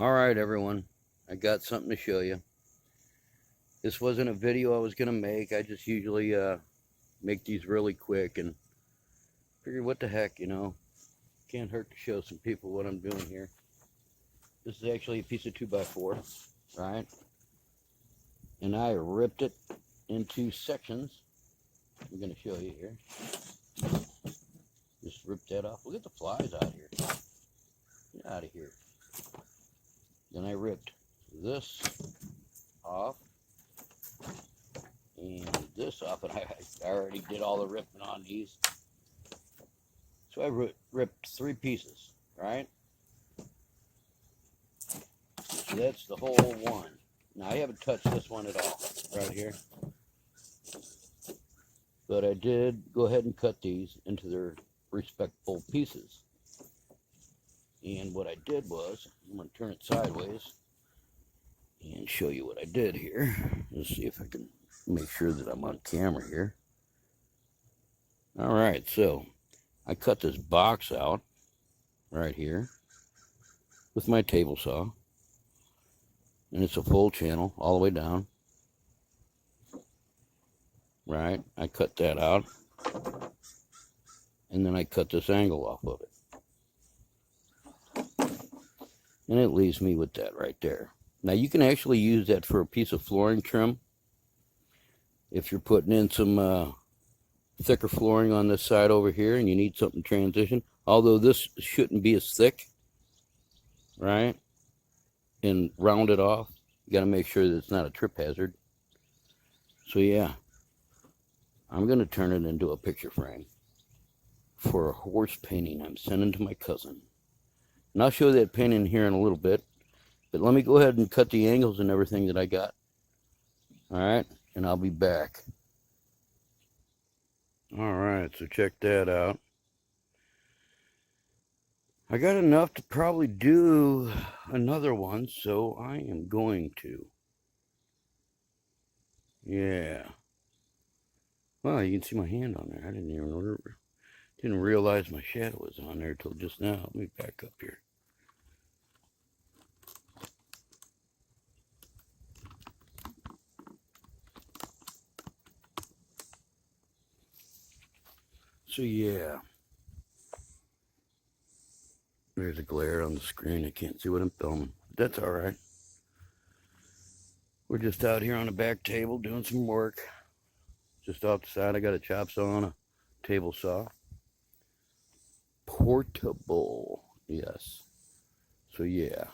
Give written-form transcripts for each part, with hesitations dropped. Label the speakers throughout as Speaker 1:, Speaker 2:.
Speaker 1: Alright everyone, I got something to show you. This wasn't a video I was going to make. I just usually make these really quick and figured what the heck, can't hurt to show some people what I'm doing here. This is actually a piece of 2x4, right? And I ripped it into sections. I'm going to show you here. Just rip that off. Look at the flies out here. Get out of here. Then I ripped this off and this off, and I already did all the ripping on these. So I ripped 3 pieces, right? So that's the whole one. Now I haven't touched this one at all, right here. But I did go ahead and cut these into their respectful pieces. And what I did was, I'm going to turn it sideways and show you what I did here. Let's see if I can make sure that I'm on camera here. Alright, so I cut this box out right here with my table saw. And it's a full channel all the way down. Right, I cut that out. And then I cut this angle off of it. And it leaves me with that right there. Now you can actually use that for a piece of flooring trim. If you're putting in some thicker flooring on this side over here and you need something to transition. Although this shouldn't be as thick. Right? And round it off. You got to make sure that it's not a trip hazard. So yeah. I'm going to turn it into a picture frame for a horse painting I'm sending to my cousin. And I'll show that painting here in a little bit. But let me go ahead and cut the angles and everything that I got. Alright, and I'll be back. Alright, so check that out. I got enough to probably do another one, so I am going to. Yeah. Well, you can see my hand on there. I didn't realize my shadow was on there till just now. Let me back up here. So yeah, there's a glare on the screen. I can't see what I'm filming. That's all right. We're just out here on the back table doing some work. Just off the side, I got a chop saw and a table saw. Portable, yes. So yeah,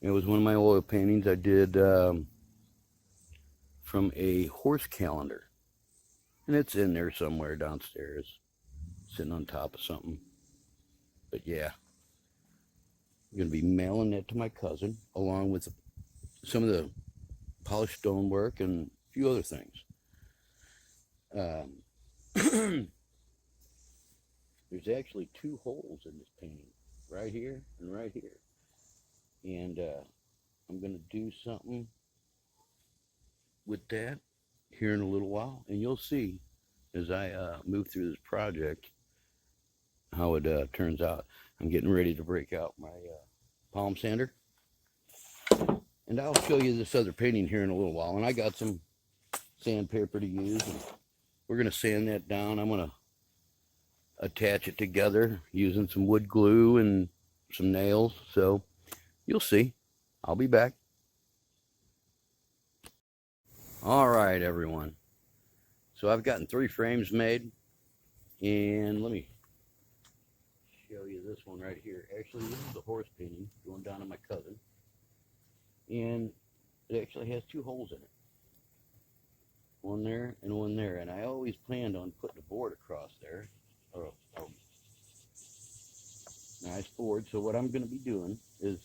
Speaker 1: it was one of my oil paintings I did from a horse calendar. And it's in there somewhere downstairs, sitting on top of something. But yeah, I'm going to be mailing that to my cousin, along with some of the polished stonework and a few other things. There's actually 2 holes in this painting, right here and right here. And I'm going to do something with that here in a little while, and you'll see as I move through this project how it turns out. I'm getting ready to break out my palm sander, and I'll show you this other painting here in a little while. And I got some sandpaper to use, and we're going to sand that down. I'm going to attach it together using some wood glue and some nails, so you'll see. I'll be back. All right, everyone. So I've gotten 3 frames made, and let me show you this one right here. Actually, this is the horse painting going down to my cousin, and it actually has 2 holes in it. One there and one there, and I always planned on putting a board across there, or a nice board. So what I'm going to be doing is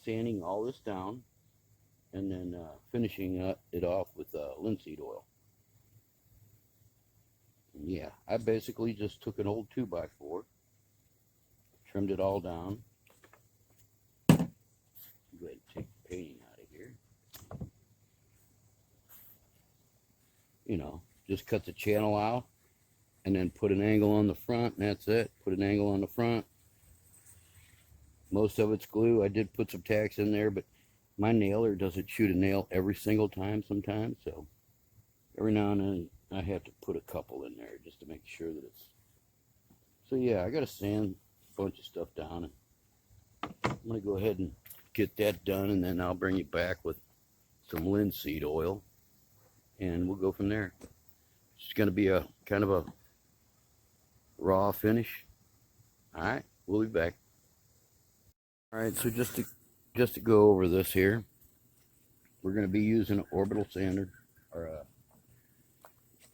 Speaker 1: sanding all this down, and then finishing it off with linseed oil. And yeah, I basically just took an old 2x4, trimmed it all down. Go ahead and take the painting out of here. Just cut the channel out, and then put an angle on the front, and that's it. Put an angle on the front, Most of it's glue. I did put some tacks in there, but my nailer doesn't shoot a nail every single time sometimes, so every now and then I have to put a couple in there just to make sure that it's... So yeah, I got to sand a bunch of stuff down, and I'm going to go ahead and get that done, and then I'll bring you back with some linseed oil, and we'll go from there. It's going to be a kind of a raw finish. All right, we'll be back. All right, so just to go over this here, we're going to be using an orbital sander, or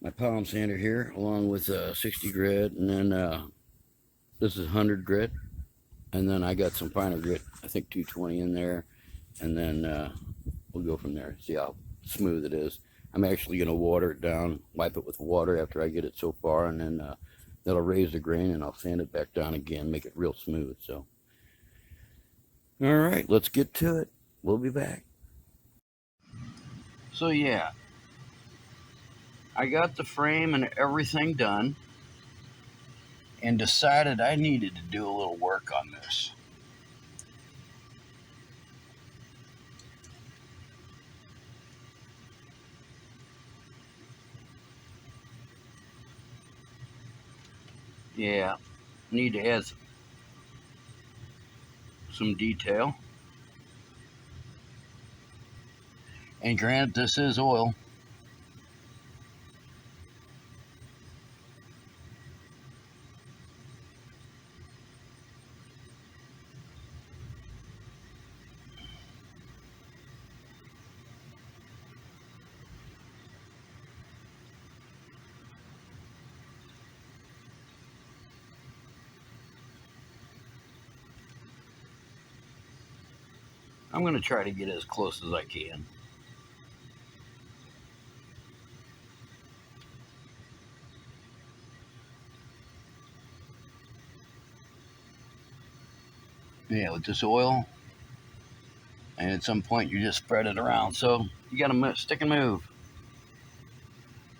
Speaker 1: my palm sander here, along with 60 grit, and then this is 100 grit, and then I got some finer grit, I think 220 in there, and then we'll go from there. See how smooth it is. I'm actually going to water it down, wipe it with water after I get it so far, and then that'll raise the grain, and I'll sand it back down again, make it real smooth. So, all right, let's get to it. We'll be back. So yeah, I got the frame and everything done, and decided I needed to do a little work on this. Yeah, need to add some detail. And granted, this is oil. I'm going to try to get as close as I can. Yeah, with this oil, and at some point you just spread it around. So you got to stick and move.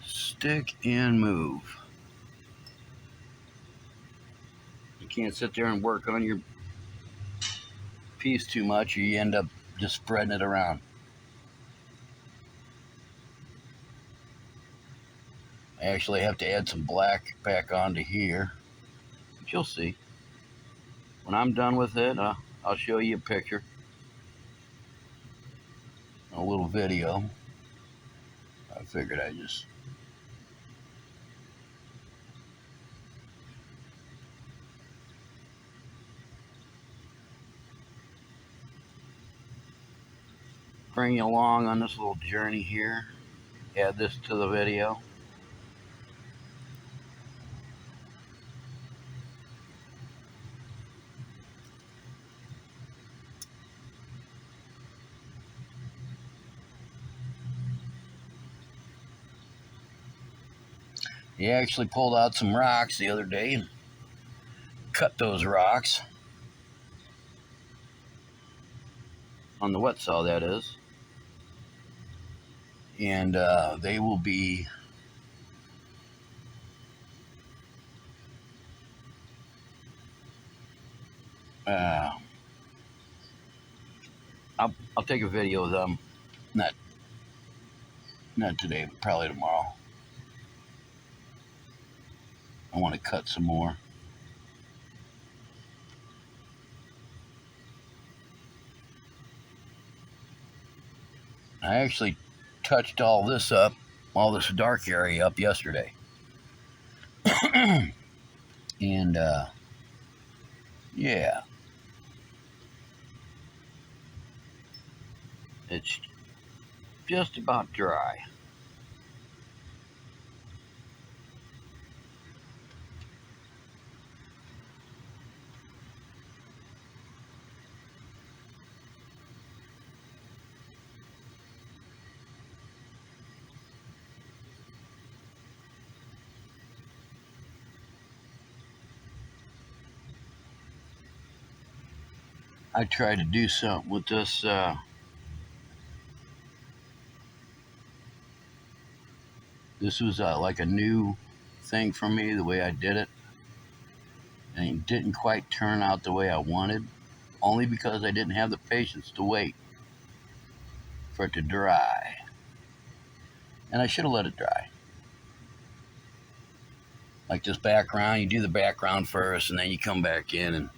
Speaker 1: Stick and move. You can't sit there and work on your piece too much, or you end up just spreading it around. I actually have to add some black back onto here, but you'll see. When I'm done with it, I'll show you a picture, a little video. I figured I'd just bring you along on this little journey here. Add this to the video. He actually pulled out some rocks the other day and cut those rocks on the wet saw, that is, and they will be I'll take a video of them, not today, but probably tomorrow. I want to cut some more. I actually touched all this dark area up yesterday. And yeah, it's just about dry. I tried to do something with this this was like a new thing for me, the way I did it, and it didn't quite turn out the way I wanted. only because I didn't have the patience to wait for it to dry. And I should have let it dry. Like this background, you do the background first, and then you come back in, and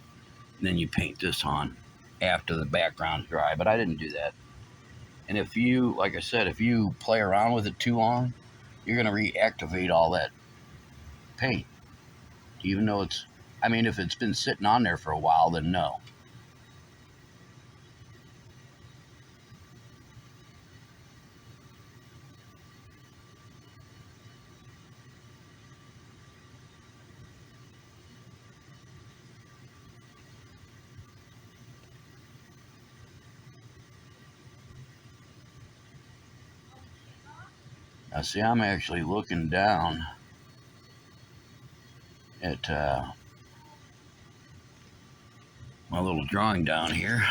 Speaker 1: then you paint this on after the background's dry. But I didn't do that. And if you, like I said, if you play around with it too long, you're going to reactivate all that paint. Even though it's, I mean, if it's been sitting on there for a while, then no. Now, see, I'm actually looking down at my little drawing down here.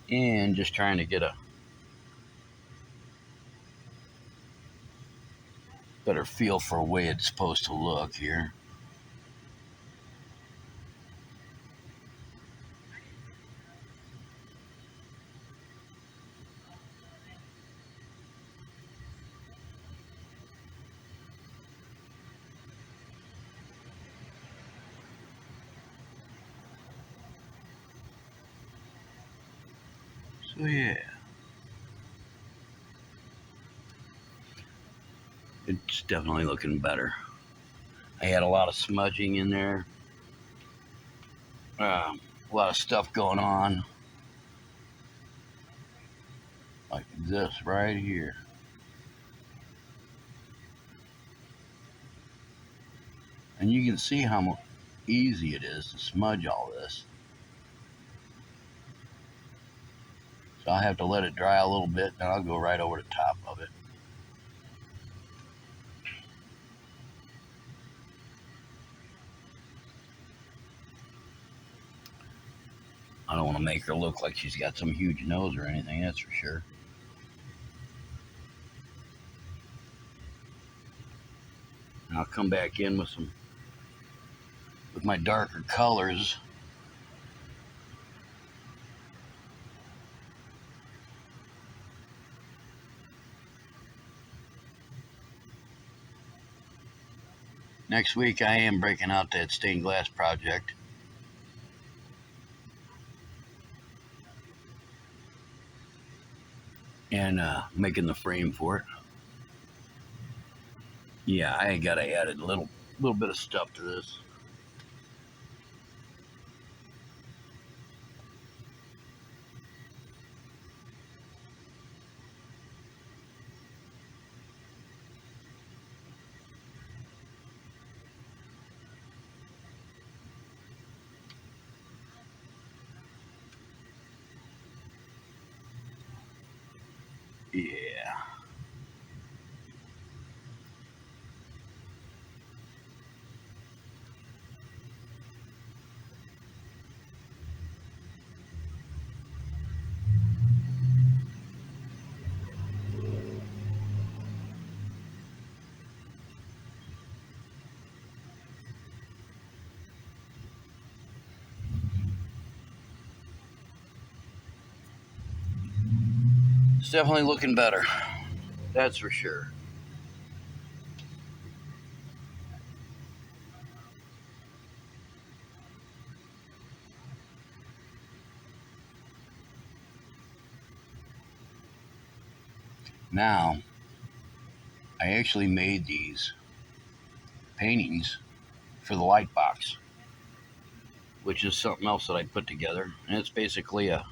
Speaker 1: And just trying to get a better feel for the way it's supposed to look here. So yeah, it's definitely looking better. I had a lot of smudging in there, a lot of stuff going on, like this right here. And you can see how easy it is to smudge all this. So I'll have to let it dry a little bit, and I'll go right over the top of it. I don't want to make her look like she's got some huge nose or anything, that's for sure. And I'll come back in with my darker colors. Next week I am breaking out that stained glass project. And making the frame for it. Yeah, I gotta add a little bit of stuff to this. Yeah. It's definitely looking better. That's for sure. Now, I actually made these paintings for the light box, which is something else that I put together. And it's basically a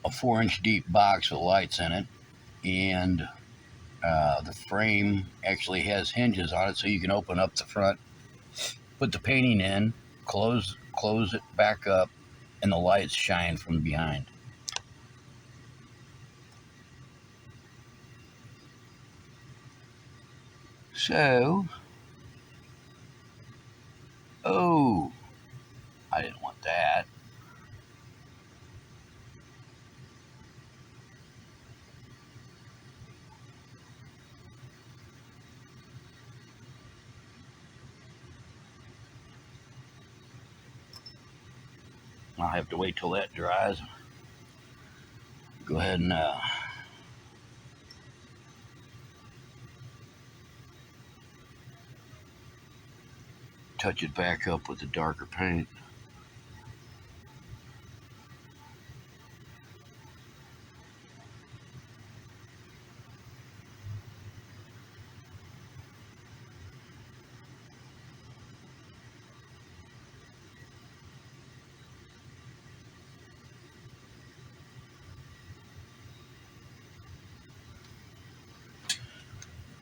Speaker 1: 4-inch deep box with lights in it. And the frame actually has hinges on it, so you can open up the front, put the painting in, close it back up, and the lights shine from behind. So, oh, I didn't want that. I'll have to wait till that dries. Go ahead and touch it back up with the darker paint.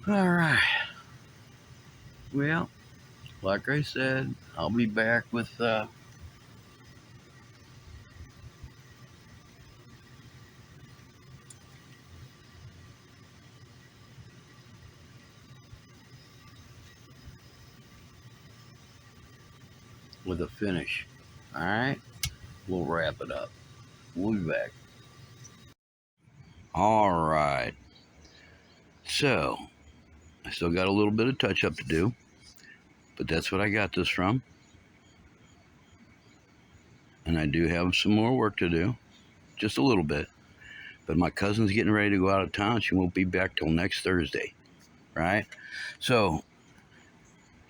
Speaker 1: All right. Well, like I said, I'll be back with a finish. All right. We'll wrap it up. We'll be back. All right. So, I still got a little bit of touch up to do, but that's what I got this from. And I do have some more work to do, just a little bit. But my cousin's getting ready to go out of town. She won't be back till next Thursday, right? So,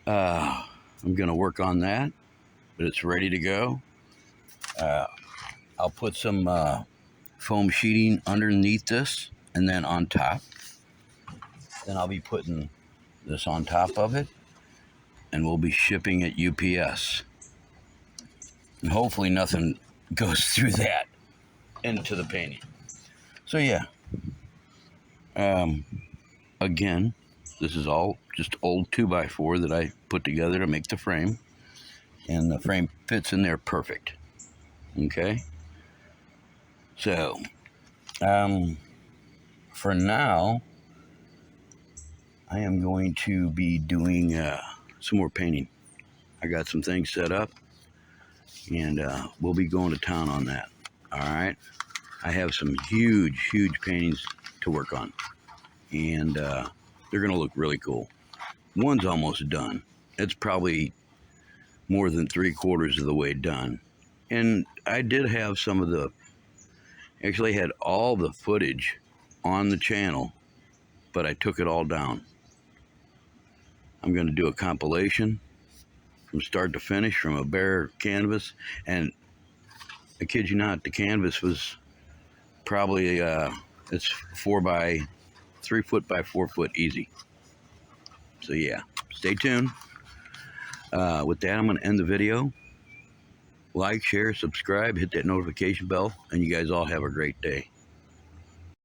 Speaker 1: I'm going to work on that, but it's ready to go. I'll put some foam sheeting underneath this and then on top. Then I'll be putting this on top of it, and we'll be shipping it UPS. And hopefully nothing goes through that into the painting. So yeah, again, this is all just old 2x4 that I put together to make the frame, and the frame fits in there perfect. Okay, so for now, I am going to be doing some more painting. I got some things set up, and we'll be going to town on that. All right, I have some huge paintings to work on, and they're gonna look really cool. One's almost done. It's probably more than 3/4 of the way done, and I did have actually had all the footage on the channel, but I took it all down. I'm going to do a compilation from start to finish from a bare canvas, and I kid you not, the canvas was probably it's 3 foot by 4 foot easy. So yeah, stay tuned. With that, I'm going to end the video. Like, share, subscribe, hit that notification bell, and you guys all have a great day.